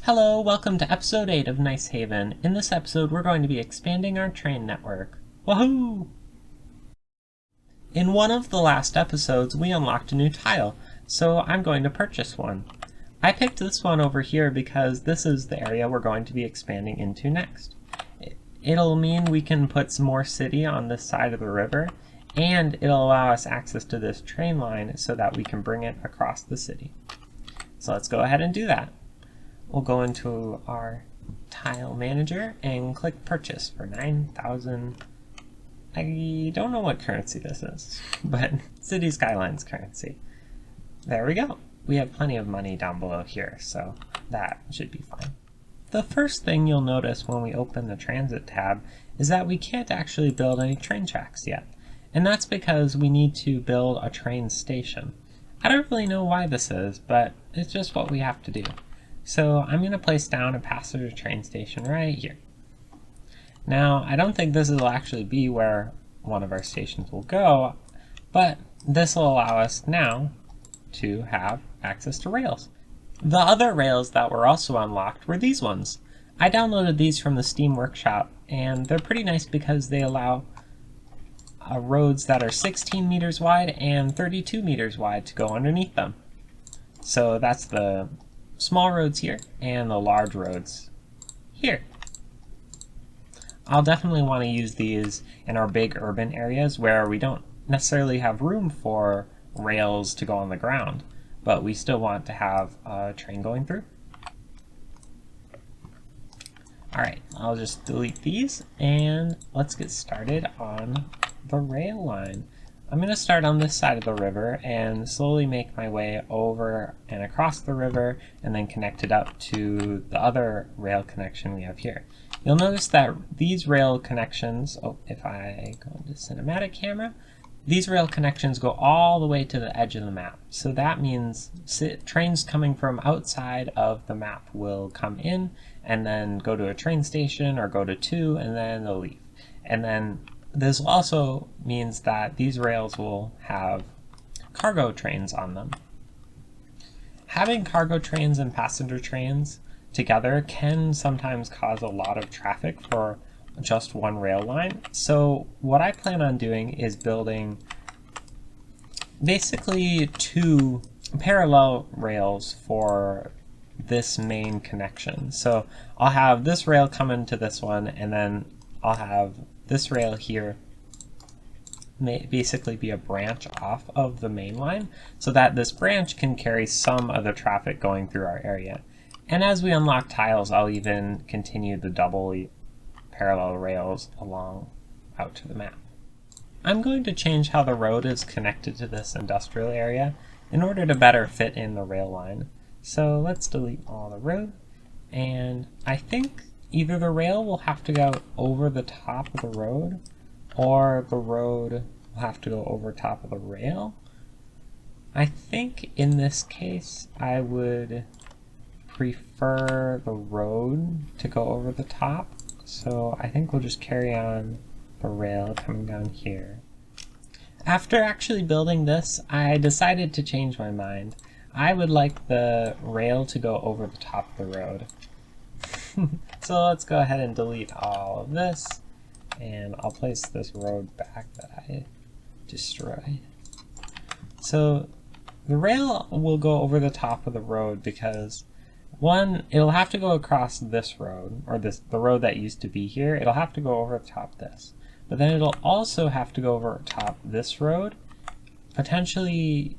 Hello, welcome to episode 8 of Nice Haven. In this episode, we're going to be expanding our train network. Woohoo! In one of the last episodes, we unlocked a new tile, so I'm going to purchase one. I picked this one over here because this is the area we're going to be expanding into next. It'll mean we can put some more city on this side of the river, and it'll allow us access to this train line so that we can bring it across the city. So let's go ahead and do that. We'll go into our tile manager and click purchase for 9,000. I don't know what currency this is, but City Skylines currency. There we go. We have plenty of money down below here, so that should be fine. The first thing you'll notice when we open the transit tab is that we can't actually build any train tracks yet. And that's because we need to build a train station. I don't really know why this is, but it's just what we have to do. So I'm going to place down a passenger train station right here. Now, I don't think this will actually be where one of our stations will go, but this will allow us now to have access to rails. The other rails that were also unlocked were these ones. I downloaded these from the Steam Workshop, and they're pretty nice because they allow roads that are 16 meters wide and 32 meters wide to go underneath them. So that's the small roads here and the large roads here. I'll definitely want to use these in our big urban areas where we don't necessarily have room for rails to go on the ground, but we still want to have a train going through. Alright, I'll just delete these and let's get started on the rail line. I'm going to start on this side of the river and slowly make my way over and across the river and then connect it up to the other rail connection we have here. You'll notice that these rail connections, if I go into cinematic camera, these rail connections go all the way to the edge of the map. So that means trains coming from outside of the map will come in and then go to a train station or go to two and then they'll leave. And then this also means that these rails will have cargo trains on them. Having cargo trains and passenger trains together can sometimes cause a lot of traffic for just one rail line. So what I plan on doing is building basically two parallel rails for this main connection. So I'll have this rail come into this one, and then I'll have this rail here may basically be a branch off of the main line so that this branch can carry some of the traffic going through our area. And as we unlock tiles, I'll even continue the double parallel rails along out to the map. I'm going to change how the road is connected to this industrial area in order to better fit in the rail line. So let's delete all the road, and I think either the rail will have to go over the top of the road, or the road will have to go over top of the rail. I think in this case I would prefer the road to go over the top, so I think we'll just carry on the rail coming down here. After actually building this, I decided to change my mind. I would like the rail to go over the top of the road. So let's go ahead and delete all of this, and I'll place this road back that I destroyed. So the rail will go over the top of the road because one, it'll have to go across this road, or the road that used to be here. It'll have to go over the top of this, but then it'll also have to go over top this road, potentially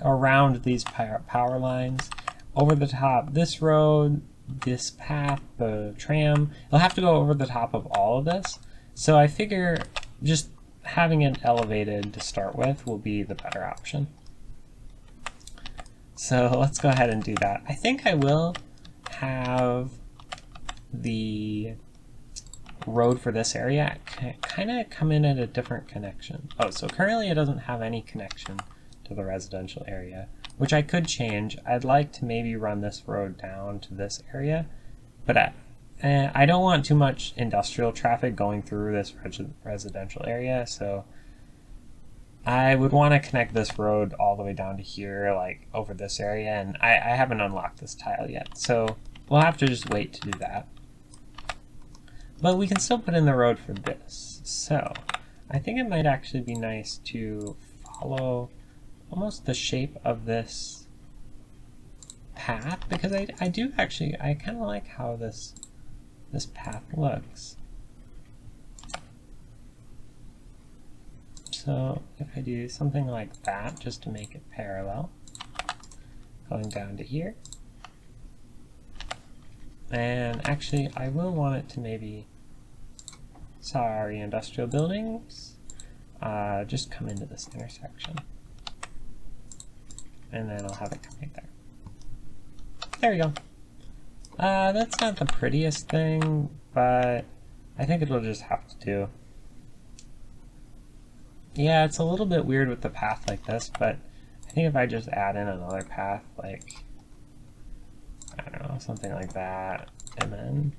around these power lines, over the top this road, this path, the tram. It'll have to go over the top of all of this. So I figure just having it elevated to start with will be the better option. So let's go ahead and do that. I think I will have the road for this area kind of come in at a different connection. Oh, so currently it doesn't have any connection to the residential area, which I could change. I'd like to maybe run this road down to this area, but I don't want too much industrial traffic going through this residential area, so I would want to connect this road all the way down to here, like over this area, and I haven't unlocked this tile yet. So we'll have to just wait to do that. But we can still put in the road for this. So I think it might actually be nice to follow almost the shape of this path, because I kind of like how this path looks. So if I do something like that, just to make it parallel, going down to here. And actually, I will want it to maybe, sorry, industrial buildings, just come into this intersection. And then I'll have it come right there. There we go. That's not the prettiest thing, but I think it'll just have to do. Yeah, it's a little bit weird with the path like this, but I think if I just add in another path, like, I don't know, something like that, and then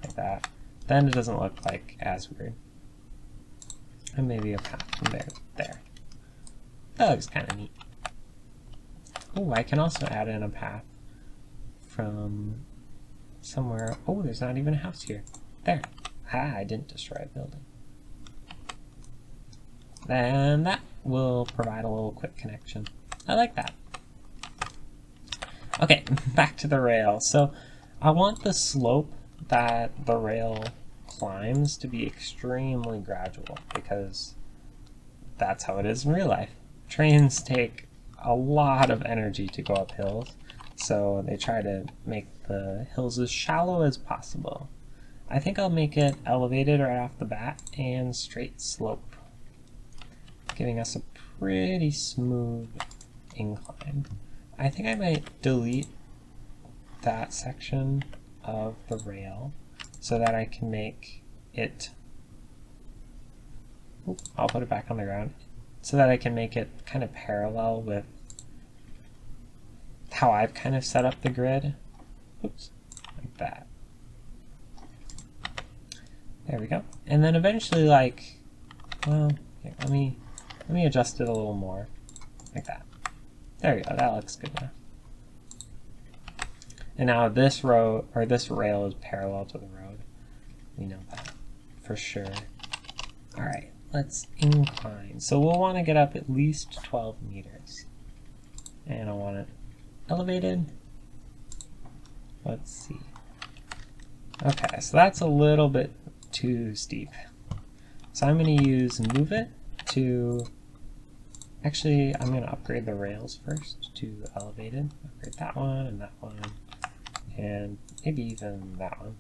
like that, then it doesn't look like as weird. And maybe a path from there to there. That looks kind of neat. Oh, I can also add in a path from somewhere. Oh, there's not even a house here. There. Ah, I didn't destroy a building. And that will provide a little quick connection. I like that. Okay, back to the rail. So I want the slope that the rail climbs to be extremely gradual, because that's how it is in real life. Trains take a lot of energy to go up hills, so they try to make the hills as shallow as possible. I think I'll make it elevated right off the bat and straight slope, giving us a pretty smooth incline. I think I might delete that section of the rail so that I can make it, I'll put it back on the ground, so that I can make it kind of parallel with how I've kind of set up the grid. Oops, like that. There we go. And then eventually, like, well, here, let me adjust it a little more, like that. There we go, that looks good enough. And now this row, or this rail, is parallel to the road. We know that for sure. Alright, let's incline. So we'll want to get up at least 12 meters. And I want it elevated. Let's see. Okay, so that's a little bit too steep. So I'm going to use move it to, actually I'm going to upgrade the rails first to elevated. Upgrade that one and that one and maybe even that one.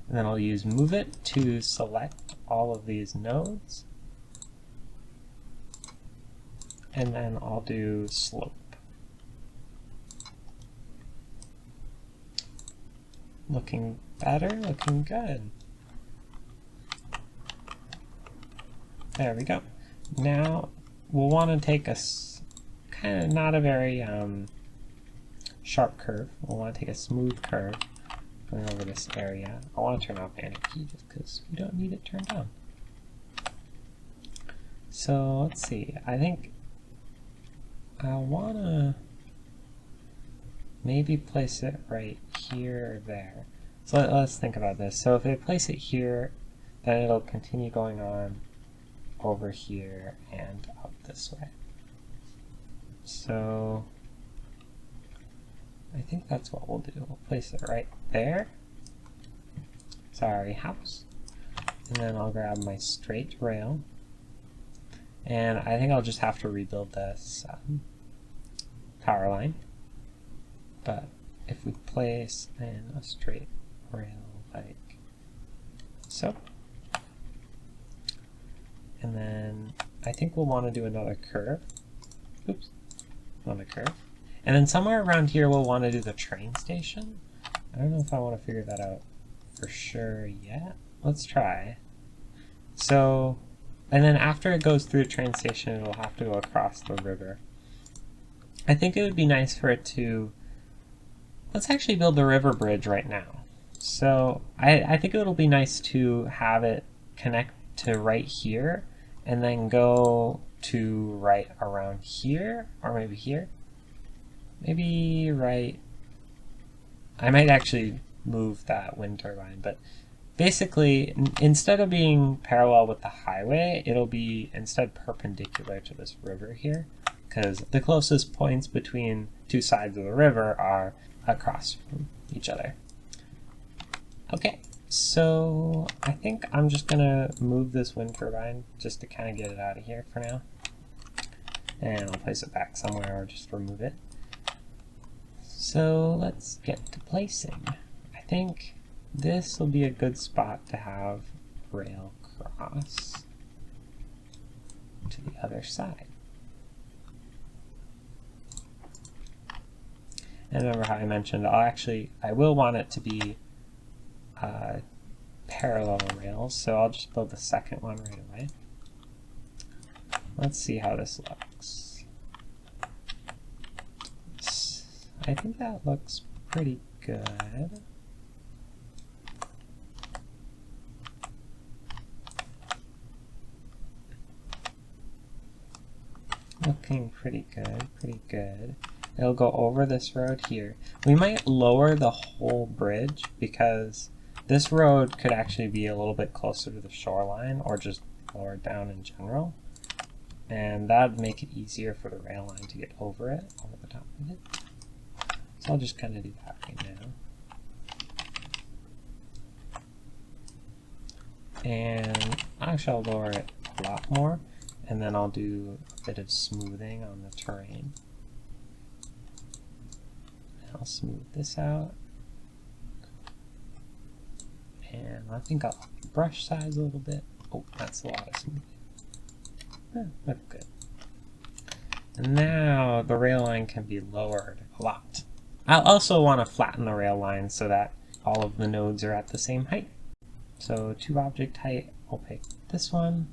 And then I'll use move it to select all of these nodes. And then I'll do slope. Looking better, looking good. There we go. Now we'll want to take a kind of not a very sharp curve. We'll want to take a smooth curve going over this area. I want to turn off anarchy just because we don't need it turned on. So let's see. I think I want to maybe place it right here or there. So let's think about this. So if I place it here, then it'll continue going on over here and up this way. So I think that's what we'll do. We'll place it right there. Sorry, house. And then I'll grab my straight rail. And I think I'll just have to rebuild this power line. But if we place in a straight rail like so, and then I think we'll want to do another curve. Oops, another curve. And then somewhere around here we'll want to do the train station. I don't know if I want to figure that out for sure yet. Let's try. So, and then after it goes through the train station, it'll have to go across the river. I think it would be nice for it to, let's actually build the river bridge right now. So I think it'll be nice to have it connect to right here and then go to right around here, or maybe here. Maybe right I might actually move that wind turbine, but basically, instead of being parallel with the highway, it'll be instead perpendicular to this river here, because the closest points between two sides of the river are across from each other. Okay, so I think I'm just gonna move this wind turbine just to kind of get it out of here for now. And I'll place it back somewhere or just remove it. So let's get to placing. I think this will be a good spot to have rail cross to the other side. And remember how I mentioned I will want it to be parallel rails, so I'll just build the second one right away. Let's see how this looks. I think that looks pretty good. Looking pretty good, pretty good. It'll go over this road here. We might lower the whole bridge because this road could actually be a little bit closer to the shoreline or just lower down in general. And that'd make it easier for the rail line to get over it, over the top of it. So I'll just kind of do that right now. And actually I'll lower it a lot more, and then I'll do a bit of smoothing on the terrain. I'll smooth this out. And I think I'll up the brush size a little bit. Oh, that's a lot of smoothing. That's good. And now the rail line can be lowered a lot. I'll also want to flatten the rail line so that all of the nodes are at the same height. So to object height, we'll pick this one.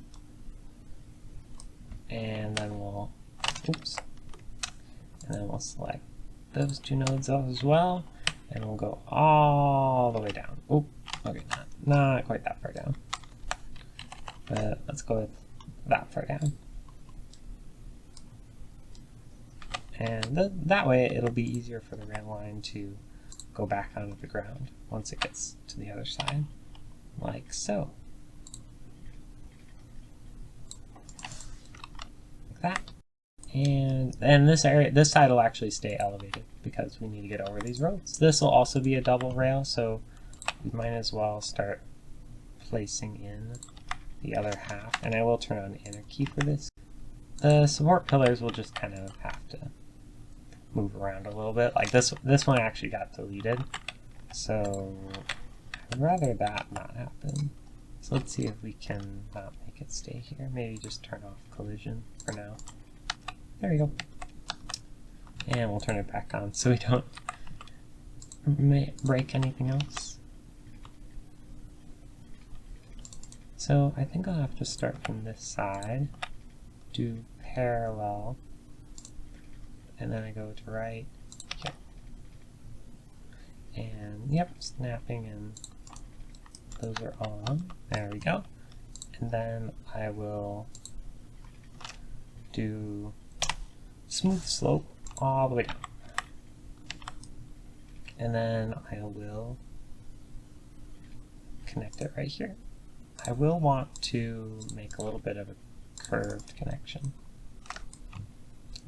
And then we'll, oops. And then we'll select those two nodes as well. And we'll go all the way down. Oh, okay, not quite that far down. But let's go with that far down. And that way it'll be easier for the rail line to go back onto the ground once it gets to the other side, like so. Like that. And this side will actually stay elevated because we need to get over these roads. This will also be a double rail, so we might as well start placing in the other half. And I will turn on enter key for this. The support pillars will just kind of have to move around a little bit. Like this one actually got deleted, so I'd rather that not happen. So let's see if we can not make it stay here. Maybe just turn off collision for now. There we go. And we'll turn it back on so we don't break anything else. So I think I'll have to start from this side, do parallel, and then I go to right here. And yep, snapping, and those are on. There we go. And then I will do smooth slope all the way down. And then I will connect it right here. I will want to make a little bit of a curved connection.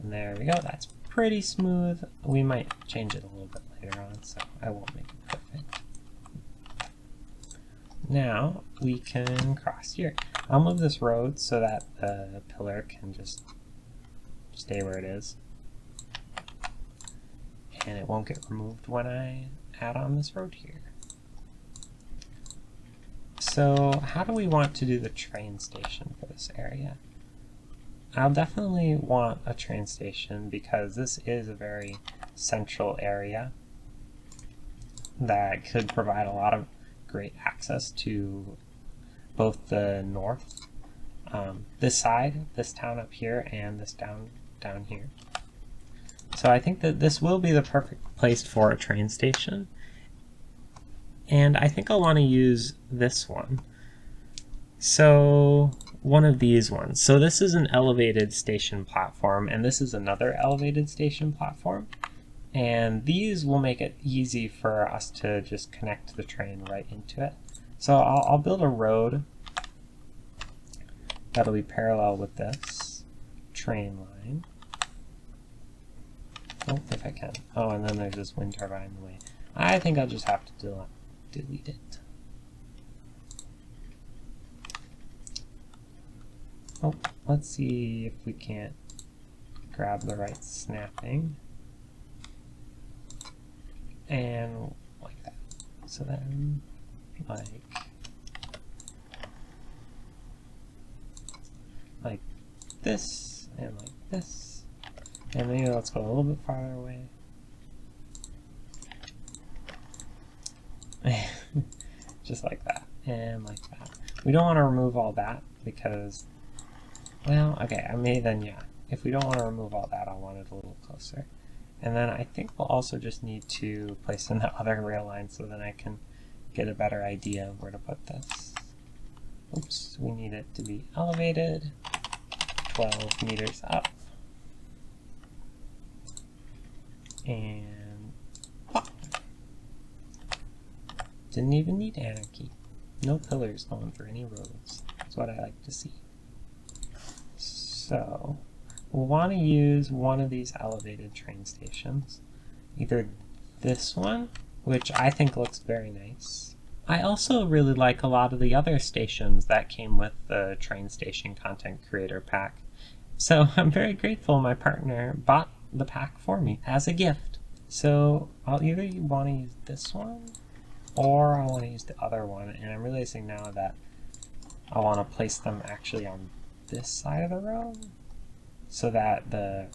And there we go, that's pretty smooth. We might change it a little bit later on, so I won't make it perfect. Now we can cross here. I'll move this road so that the pillar can just stay where it is. And it won't get removed when I add on this road here. So how do we want to do the train station for this area? I'll definitely want a train station because this is a very central area that could provide a lot of great access to both the north, this side, this town up here, and this down here. So I think that this will be the perfect place for a train station. And I think I'll want to use this one. So one of these ones. So this is an elevated station platform, and this is another elevated station platform. And these will make it easy for us to just connect the train right into it. So I'll build a road that'll be parallel with this train line. Oh, if I can. Oh, and then there's this wind turbine in the way. I think I'll just have to delete it. Oh, let's see if we can't grab the right snapping. And like that. So then, like this, and like this. And maybe let's go a little bit farther away. Just like that, and like that. We don't want to remove all that because, well, okay, I mean, then yeah. If we don't want to remove all that, I'll want it a little closer. And then I think we'll also just need to place in the other rail line so then I can get a better idea of where to put this. Oops, we need it to be elevated 12 meters up. And pop. Didn't even need anarchy. No pillars going for any roads. That's what I like to see. So we'll want to use one of these elevated train stations. Either this one, which I think looks very nice. I also really like a lot of the other stations that came with the Train Station Content Creator pack. So I'm very grateful my partner bought the pack for me as a gift. So I'll either want to use this one or I want to use the other one, and I'm realizing now that I want to place them actually on this side of the road so that the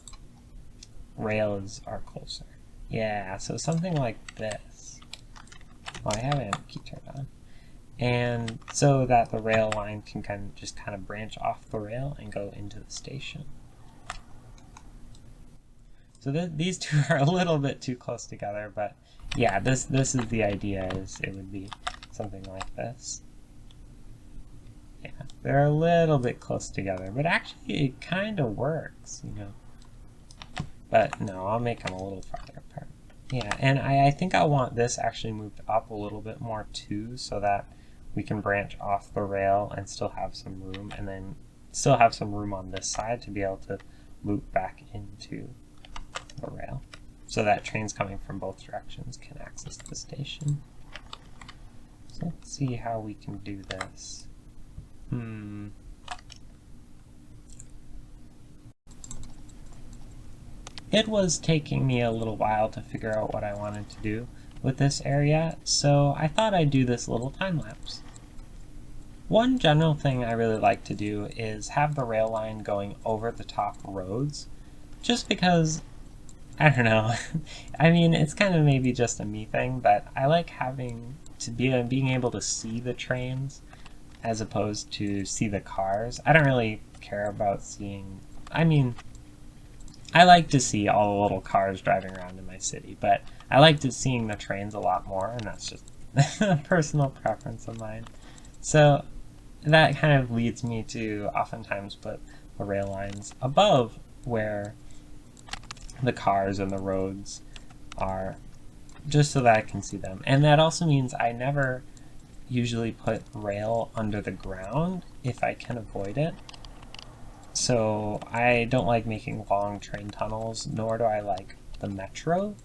rails are closer. Yeah, so something like this. Well, I have anarchy turned on. And so that the rail line can kind of branch off the rail and go into the station. So these two are a little bit too close together, but yeah, this is the idea, is it would be something like this. Yeah, they're a little bit close together, but actually it kind of works, you know. But no, I'll make them a little farther apart. Yeah, and I think I want this actually moved up a little bit more too, so that we can branch off the rail and still have some room, and then still have some room on this side to be able to loop back into the rail, so that trains coming from both directions can access the station. So let's see how we can do this. It was taking me a little while to figure out what I wanted to do with this area, so I thought I'd do this little time lapse. One general thing I really like to do is have the rail line going over the top roads, just because, I don't know, I mean, it's kind of maybe just a me thing, but I like having to being able to see the trains as opposed to see the cars. I don't really care about seeing, I mean, I like to see all the little cars driving around in my city, but I like to seeing the trains a lot more, and that's just a personal preference of mine. So that kind of leads me to oftentimes put the rail lines above where the cars and the roads are, just so that I can see them. And that also means I never usually put rail under the ground if I can avoid it. So I don't like making long train tunnels, nor do I like the metro,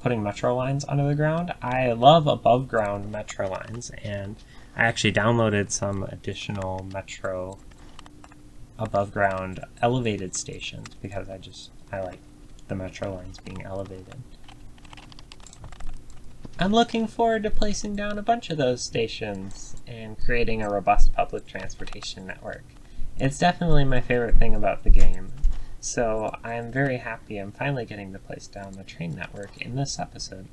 putting metro lines under the ground. I love above ground metro lines, and I actually downloaded some additional metro above ground elevated stations because I like the metro lines being elevated. I'm looking forward to placing down a bunch of those stations and creating a robust public transportation network. It's definitely my favorite thing about the game, so I'm very happy I'm finally getting to place down the train network in this episode.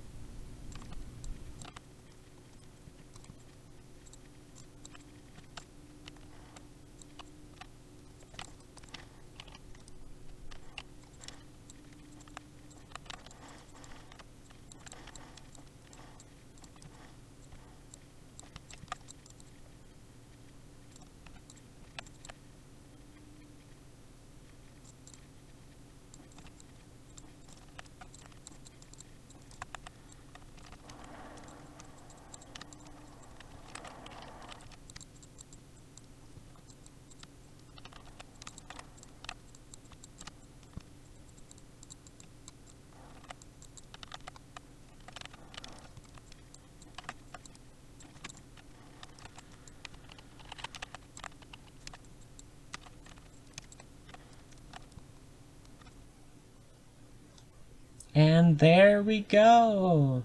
And there we go!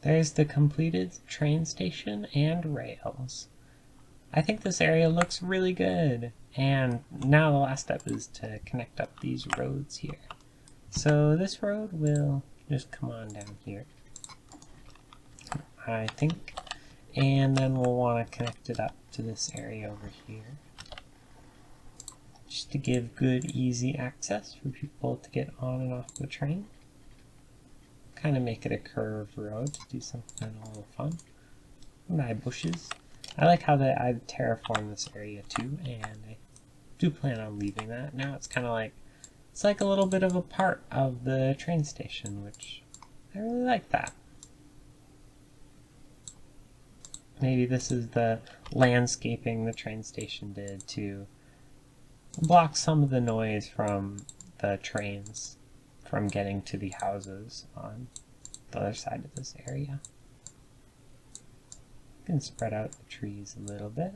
There's the completed train station and rails. I think this area looks really good. And now the last step is to connect up these roads here. So this road will just come on down here, I think. And then we'll want to connect it up to this area over here, just to give good, easy access for people to get on and off the train. Kind of make it a curved road to do something a little fun. My bushes. I like how I terraformed this area too, and I do plan on leaving that. Now it's kind of like, it's like a little bit of a part of the train station, which I really like that. Maybe this is the landscaping the train station did to block some of the noise from the trains from getting to the houses on the other side of this area. You can spread out the trees a little bit.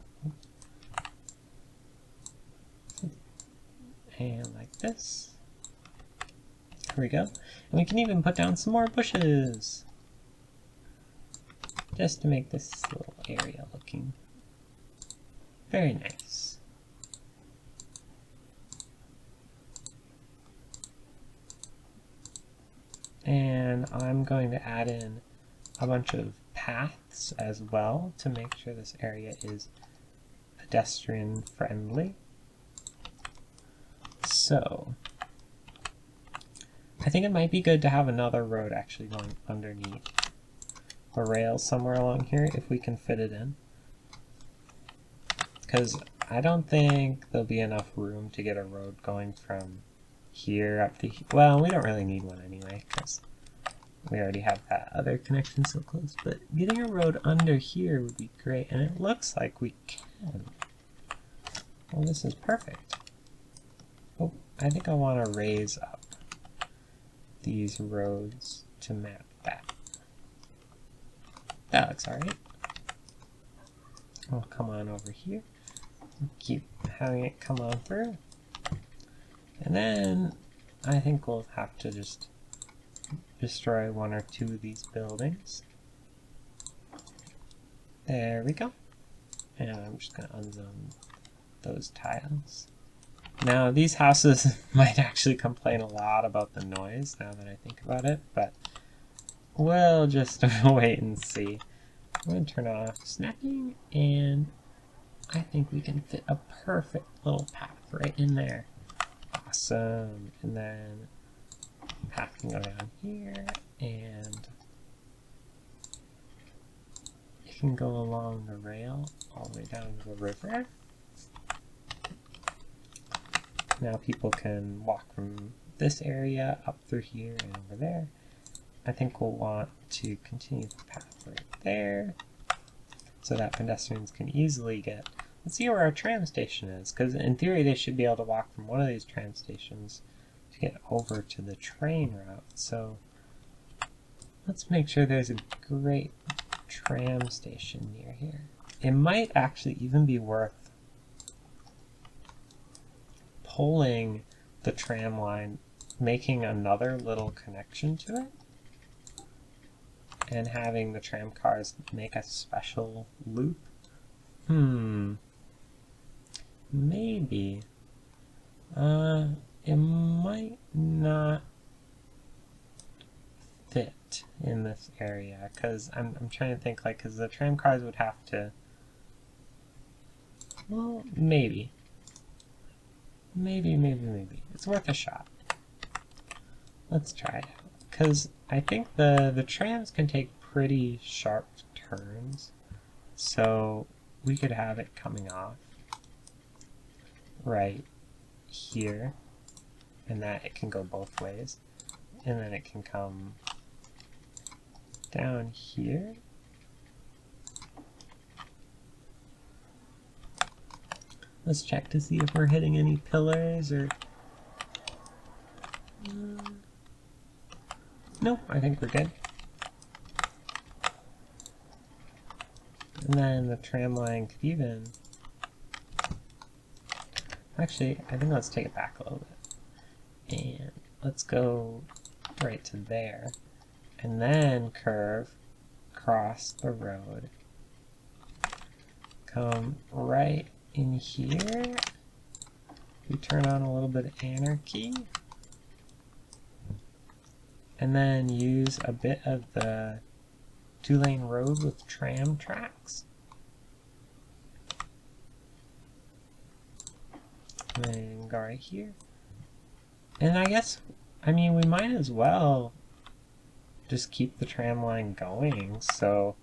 And like this. Here we go. And we can even put down some more bushes, just to make this little area looking very nice. And I'm going to add in a bunch of paths as well to make sure this area is pedestrian friendly. So I think it might be good to have another road actually going underneath a rail somewhere along here if we can fit it in, because I don't think there'll be enough room to get a road going from here up to well, we don't really need one anyway because we already have that other connection so close, but getting a road under here would be great, and it looks like we can. Well, this is perfect. Oh, I think I want to raise up these roads to map that. That looks alright. We'll come on over here. Keep having it come on through. And then I think we'll have to just destroy one or two of these buildings. There we go. And I'm just going to unzone those tiles. Now these houses might actually complain a lot about the noise now that I think about it, but we'll just wait and see. I'm going to turn off snapping, and I think we can fit a perfect little path right in there. Awesome. And then path can go down here, and it can go along the rail all the way down to the river. Now people can walk from this area up through here and over there. I think we'll want to continue the path right there so that pedestrians can easily get. Let's see where our tram station is, because in theory they should be able to walk from one of these tram stations to get over to the train route. So let's make sure there's a great tram station near here. It might actually even be worth pulling the tram line, making another little connection to it, and having the tram cars make a special loop. Maybe. It might not fit in this area, because I'm trying to think, like, because the tram cars would have to, well, maybe. Maybe. It's worth a shot. Let's try it out. Because I think the trams can take pretty sharp turns. So we could have it coming off right here. And that it can go both ways. And then it can come down here. Let's check to see if we're hitting any pillars or... Nope, I think we're good. And then the tram line could even... Actually, I think let's take it back a little bit. And let's go right to there, and then curve across the road. Come right in here. We turn on a little bit of anarchy. And then use a bit of the 2-lane road with tram tracks. And then go right here. And I guess, I mean, we might as well just keep the tram line going, so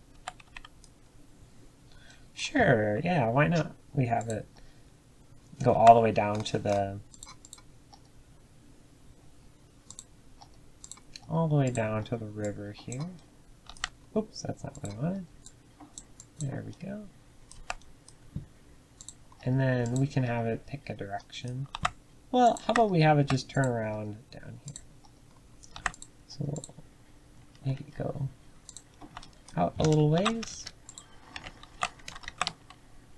sure, yeah, why not? We have it go all the way down to the river here. Oops, that's not what I wanted. There we go. And then we can have it pick a direction. Well, how about we have it just turn around down here? So we'll make it go out a little ways.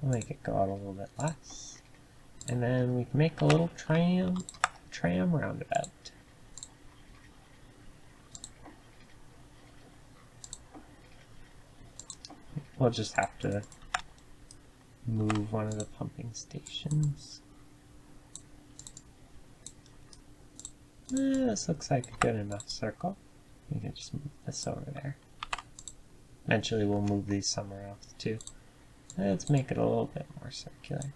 We'll make it go out a little bit less. And then we can make a little tram roundabout. We'll just have to move one of the pumping stations. This looks like a good enough circle. We can just move this over there. Eventually we'll move these somewhere else too. Let's make it a little bit more circular.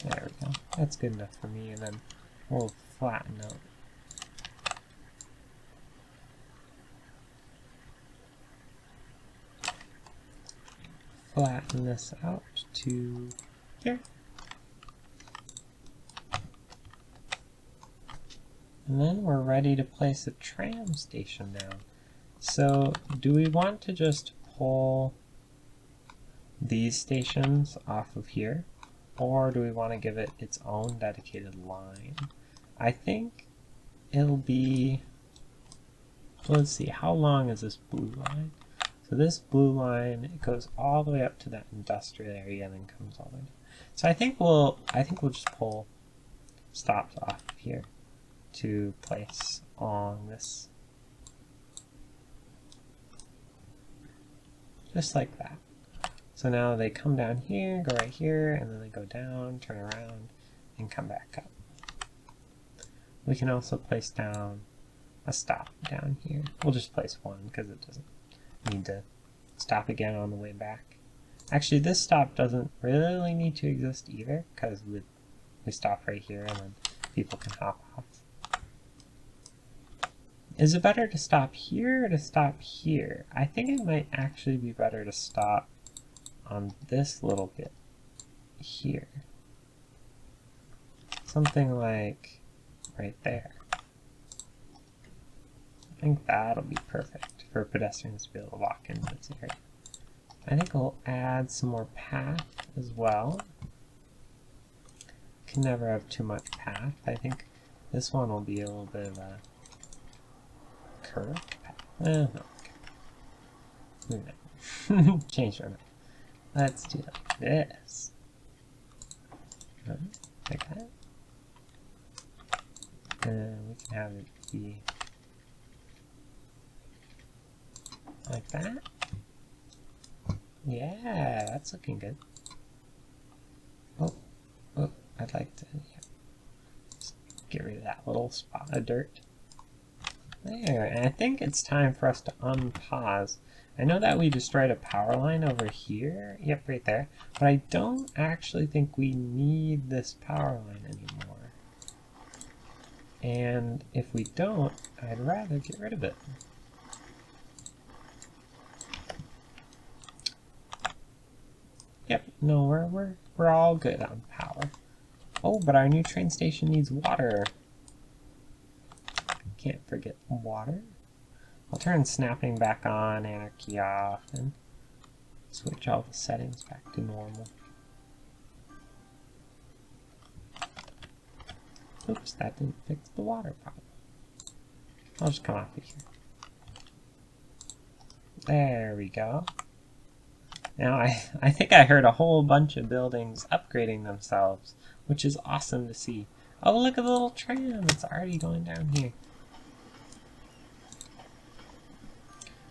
There we go. That's good enough for me, and then we'll flatten out. Flatten this out to here. And then we're ready to place a tram station down. So do we want to just pull these stations off of here, or do we want to give it its own dedicated line? I think it'll be, let's see, how long is this blue line? So this blue line, it goes all the way up to that industrial area and then comes all the way down. So I think we'll just pull stops off of here to place on this, just like that. So now they come down here, go right here, and then they go down, turn around, and come back up. We can also place down a stop down here. We'll just place one because it doesn't need to stop again on the way back. Actually, this stop doesn't really need to exist either because we stop right here and then people can hop off. Is it better to stop here or to stop here? I think it might actually be better to stop on this little bit here. Something like right there. I think that'll be perfect for pedestrians to be able to walk into this area. I think we'll add some more path as well. Can never have too much path. I think this one will be a little bit of a curve path. No, okay. Change our mind. Let's do like this. Like that. And we can have it be like that. Yeah, that's looking good. Oh, I'd like to just get rid of that little spot of dirt. There, and I think it's time for us to unpause. I know that we destroyed a power line over here. Yep, right there. But I don't actually think we need this power line anymore. And if we don't, I'd rather get rid of it. Yep, no, we're all good on power. Oh, but our new train station needs water. Can't forget water. I'll turn snapping back on, anarchy off, and switch all the settings back to normal. Oops, that didn't fix the water problem. I'll just come off of here. There we go. Now, I think I heard a whole bunch of buildings upgrading themselves, which is awesome to see. Oh, look at the little tram. It's already going down here.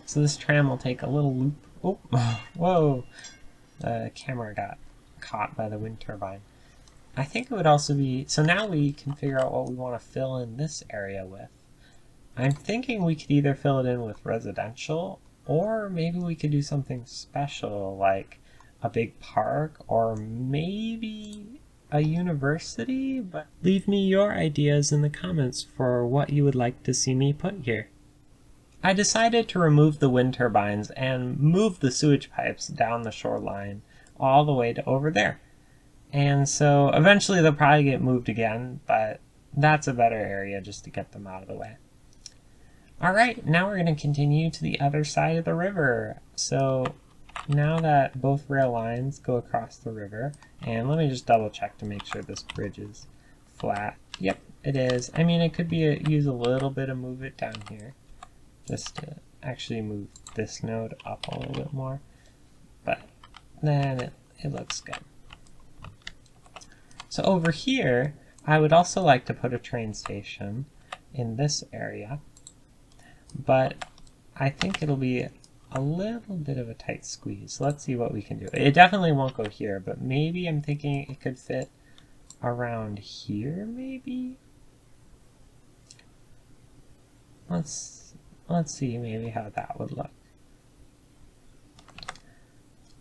So this tram will take a little loop. Oh, whoa. The camera got caught by the wind turbine. I think it would also be... So now we can figure out what we want to fill in this area with. I'm thinking we could either fill it in with residential, or maybe we could do something special like a big park, or maybe a university. But leave me your ideas in the comments for what you would like to see me put here. I decided to remove the wind turbines and move the sewage pipes down the shoreline all the way to over there. And so eventually they'll probably get moved again, but that's a better area just to get them out of the way. Alright, now we're going to continue to the other side of the river. So now that both rail lines go across the river, and let me just double check to make sure this bridge is flat. Yep, it is. I mean, it could be use a little bit of move it down here, just to actually move this node up a little bit more, but then it looks good. So over here, I would also like to put a train station in this area, but I think it'll be a little bit of a tight squeeze. Let's see what we can do. It definitely won't go here, but maybe I'm thinking it could fit around here, maybe? Let's see maybe how that would look.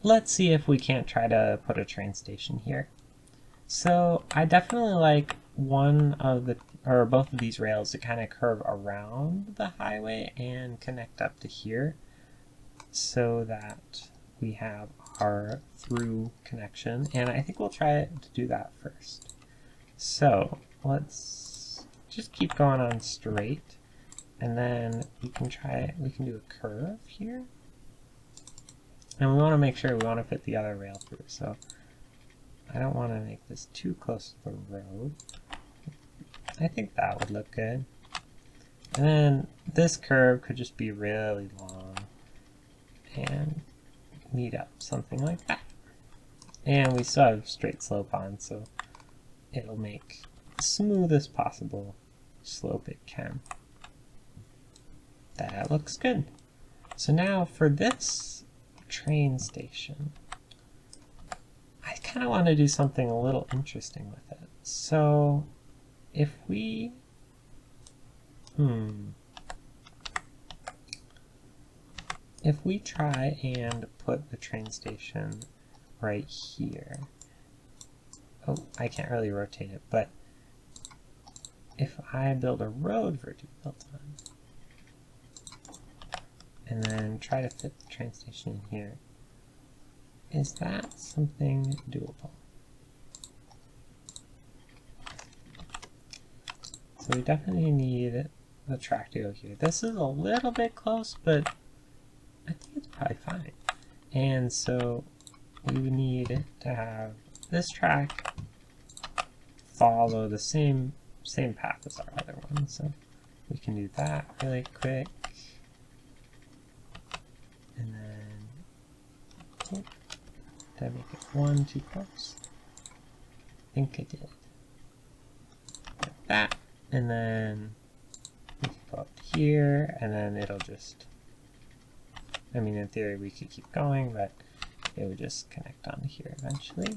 Let's see if we can't try to put a train station here. So I definitely like one of the, or both of these rails to kind of curve around the highway and connect up to here so that we have our through connection. And I think we'll try to do that first. So let's just keep going on straight. And then we can do a curve here. And we want to make sure we want to fit the other rail through. So I don't want to make this too close to the road. I think that would look good. And then this curve could just be really long and meet up, something like that. And we still have straight slope on, so it'll make the smoothest possible slope it can. That looks good. So now for this train station, I kind of want to do something a little interesting with it. So if we, if we try and put the train station right here, oh, I can't really rotate it, but if I build a road for it to be built on, and then try to fit the train station in here, is that something doable? So we definitely need the track to go here. This is a little bit close, but I think it's probably fine. And so we would need to have this track follow the same path as our other one. So we can do that really quick. And then, oh, did I make it one too close? I think I did. Like that, and then we can go up here, and then it'll just, I mean, in theory we could keep going, but it would just connect onto here eventually.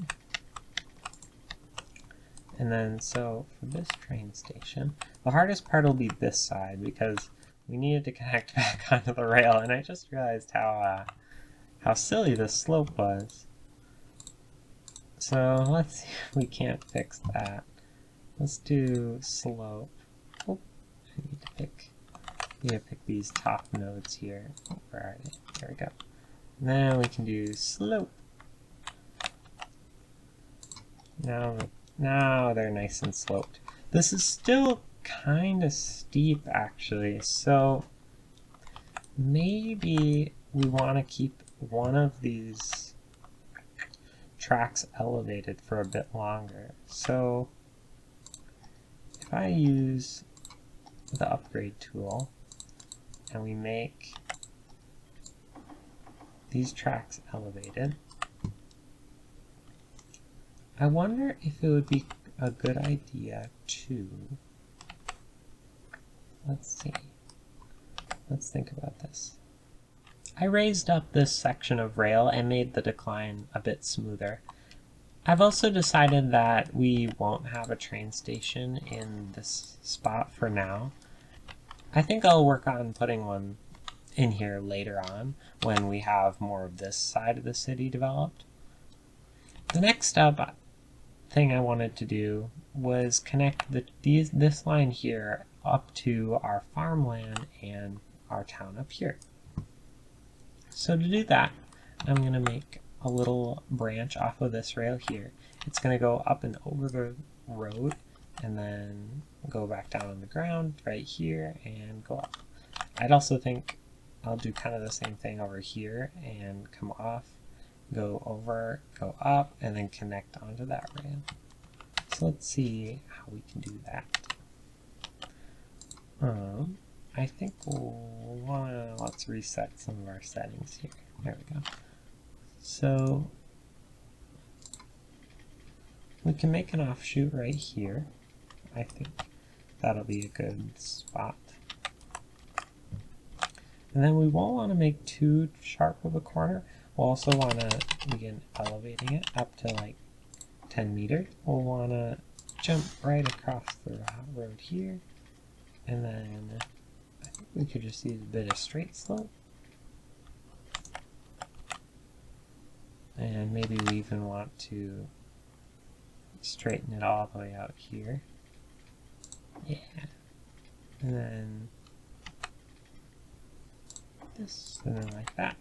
And then, so for this train station, the hardest part will be this side, because we needed to connect back onto the rail, and I just realized how silly this slope was. So let's see if we can't fix that. Let's do slope. Oh, I need to pick these top nodes here. Oh, where are they? There we go. And then we can do slope. Now they're nice and sloped. This is still kind of steep actually, so maybe we want to keep one of these tracks elevated for a bit longer. So if I use the upgrade tool and we make these tracks elevated, I wonder if it would be a good idea to, let's see, let's think about this. I raised up this section of rail and made the decline a bit smoother. I've also decided that we won't have a train station in this spot for now. I think I'll work on putting one in here later on when we have more of this side of the city developed. The next thing I wanted to do was connect this line here up to our farmland and our town up here. So to do that, I'm going to make a little branch off of this rail here. It's going to go up and over the road and then go back down on the ground right here and go up. I'd also think I'll do kind of the same thing over here and come off, go over, go up, and then connect onto that rail. So let's see how we can do that. I think let's reset some of our settings here. There we go. So we can make an offshoot right here. I think that'll be a good spot. And then we won't want to make too sharp of a corner. We'll also want to begin elevating it up to like 10 meters. We'll want to jump right across the road here. And then I think we could just use a bit of straight slope. And maybe we even want to straighten it all the way out here. Yeah. And then this, and then like that.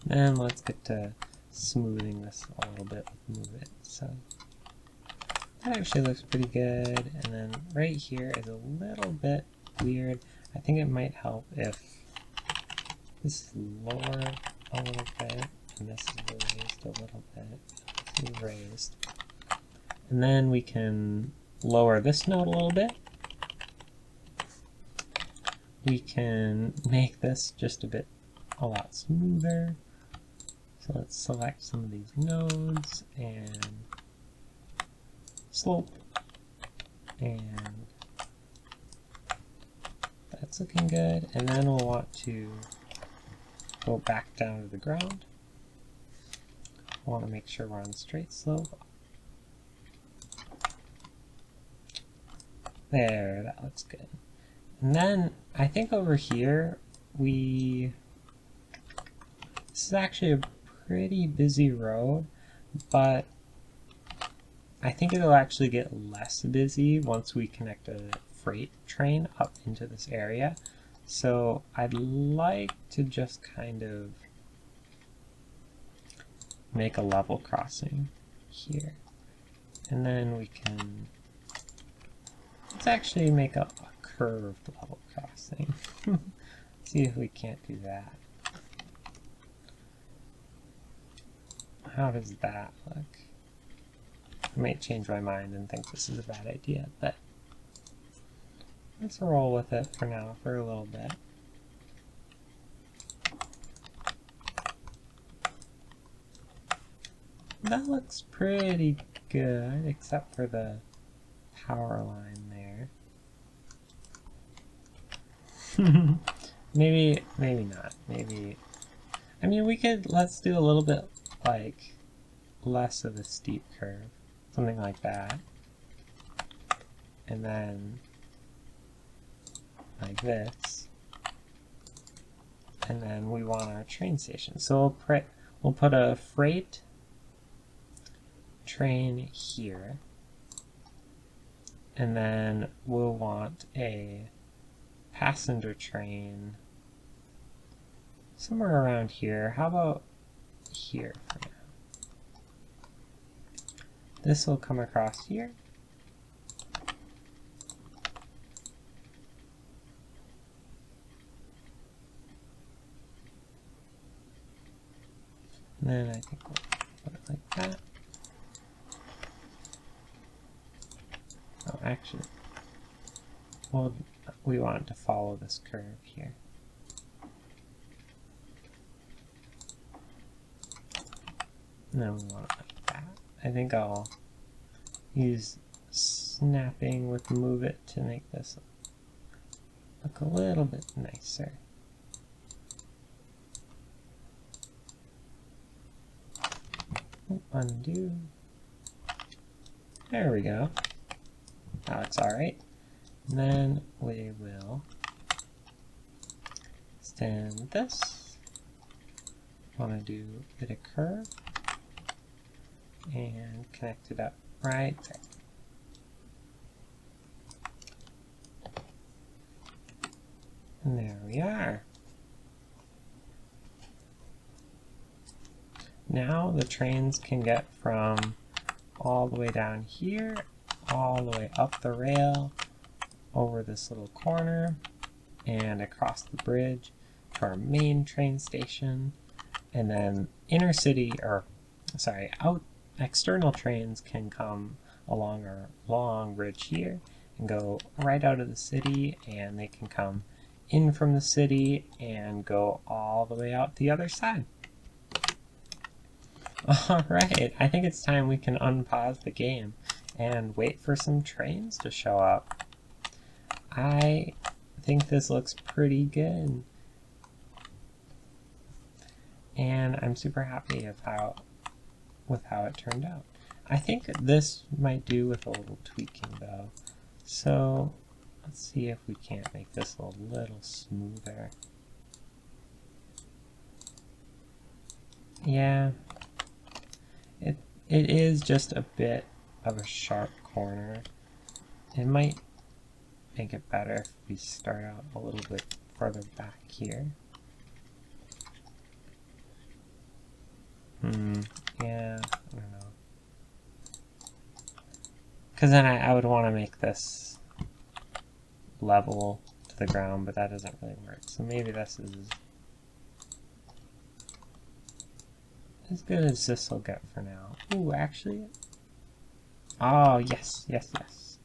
Then let's get to smoothing this a little bit with Move It. So that actually looks pretty good. And then right here is a little bit weird. I think it might help if this is lowered a little bit and this is raised a little bit. This is raised. And then we can lower this node a little bit. We can make this just a lot smoother. So let's select some of these nodes and slope, and that's looking good. And then we'll want to go back down to the ground. We want to make sure we're on straight slope. There, that looks good. And then I think over here this is actually a pretty busy road, but I think it'll actually get less busy once we connect a freight train up into this area. So I'd like to just kind of make a level crossing here. And then we can, let's actually make a curved level crossing. See if we can't do that. How does that look? I might change my mind and think this is a bad idea, but let's roll with it for now for a little bit. That looks pretty good, except for the power line there. maybe not. Maybe, I mean, let's do a little bit like less of a steep curve, something like that, and then like this, and then we want our train station. So we'll put a freight train here, and then we'll want a passenger train somewhere around here. How about here for now? This will come across here. And then I think we'll put it like that. Oh, actually, well, we want it to follow this curve here. And then we want it like that. I think I'll use snapping with move it to make this look a little bit nicer. Undo. There we go. That looks alright. And then we will extend this. Want to do a bit of curve and connect it up right there. And there we are. Now the trains can get from all the way down here, all the way up the rail, over this little corner, and across the bridge to our main train station. And then inner city, or sorry, external trains can come along our long bridge here and go right out of the city, and they can come in from the city and go all the way out the other side. Alright, I think it's time we can unpause the game and wait for some trains to show up. I think this looks pretty good. And I'm super happy with how it turned out. I think this might do with a little tweaking though. So let's see if we can't make this a little smoother. Yeah, it is just a bit of a sharp corner. It might make it better if we start out a little bit further back here. Yeah, I don't know. Because then I would want to make this level to the ground, but that doesn't really work. So maybe this is as good as this will get for now. Ooh, actually. Oh, yes, yes, yes.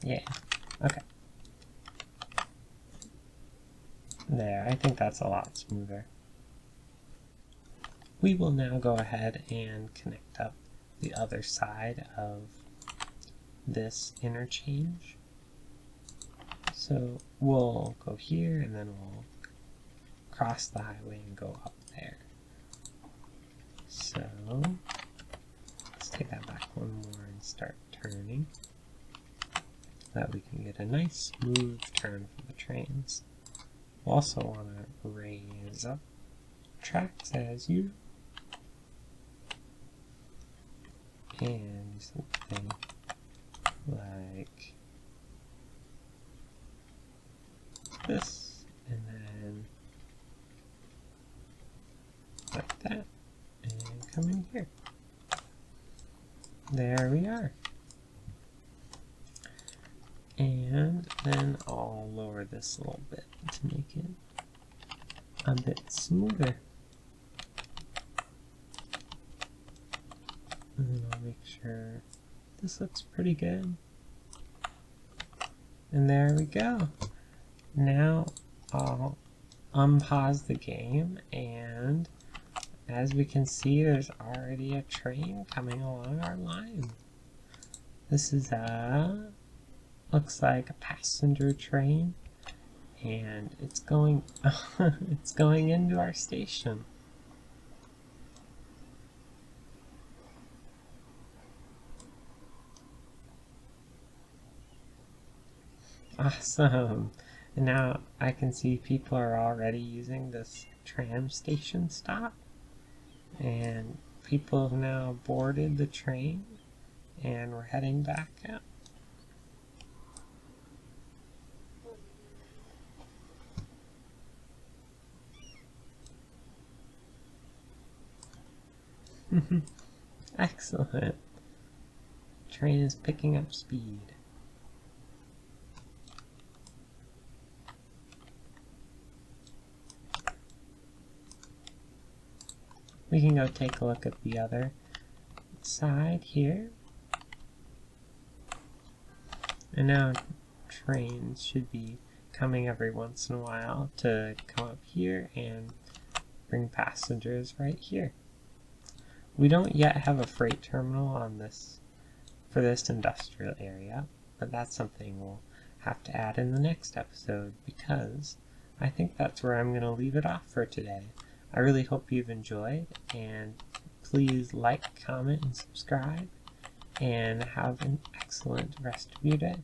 Yeah, okay. There, I think that's a lot smoother. We will now go ahead and connect up the other side of this interchange. So we'll go here and then we'll cross the highway and go up there. So let's take that back one more and start turning so that we can get a nice smooth turn for the trains. We'll also want to raise up tracks as usual. And something like this, and then like that, and come in here. There we are. And then I'll lower this a little bit to make it a bit smoother. And then I'll make sure this looks pretty good. And there we go. Now I'll unpause the game, and as we can see, there's already a train coming along our line. This is looks like a passenger train, and it's going it's going into our station. Awesome. And now I can see people are already using this tram station stop, and people have now boarded the train and we're heading back out. Excellent. Train is picking up speed. We can go take a look at the other side here. And now trains should be coming every once in a while to come up here and bring passengers right here. We don't yet have a freight terminal on this for this industrial area, but that's something we'll have to add in the next episode, because I think that's where I'm going to leave it off for today. I really hope you've enjoyed, and please like, comment, and subscribe, and have an excellent rest of your day.